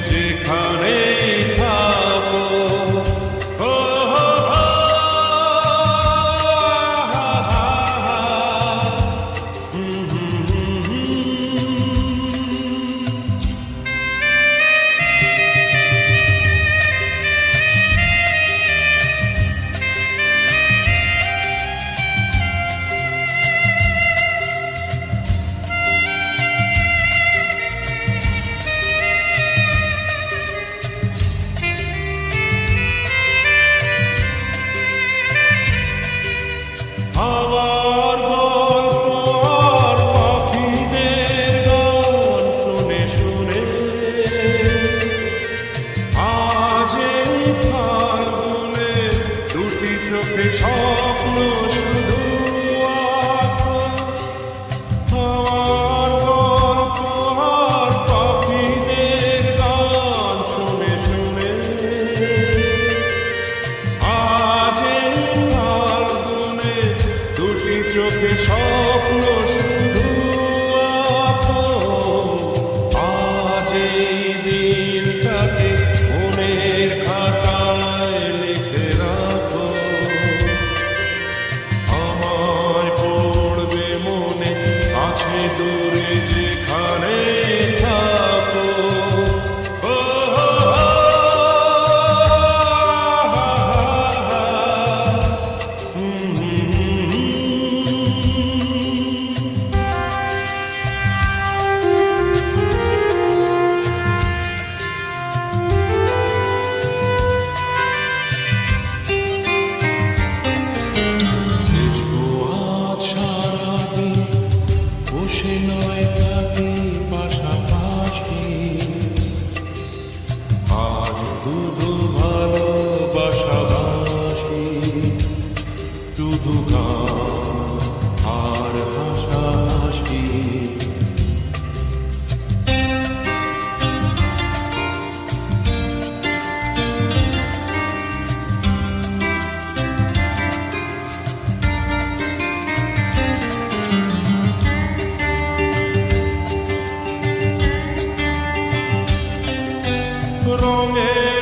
যেখানে থাকো। ও হো হো, হা হা হা, হুম হুম হুম হুম। আমার গল্প আর পাখিদের গান শুনে শুনে আজ এই ফাল্গুনে দুটি চোখে স্বপ্ন শুধু আঁকো। আমার গল্প আর পাখিদের গান শুনে শুনে আজ এই ফাল্গুনে দুটি চোখে স্বপ্ন শুধু আঁকো। আজ এই দিনটাকে মনের খাতায় লিখে রাখো। আমায় পড়বে মনে আছে দূরে যেখানে থাকো। ও হো হো, হা হা হা, হুম হুম হুম হুম। এসো আজ সারাদিন বসে নয় থাকি পাশাপাশি। আজ শুধু ভালোবাসাবাসি, শুধু গান আর হাসাহাসি। রঙের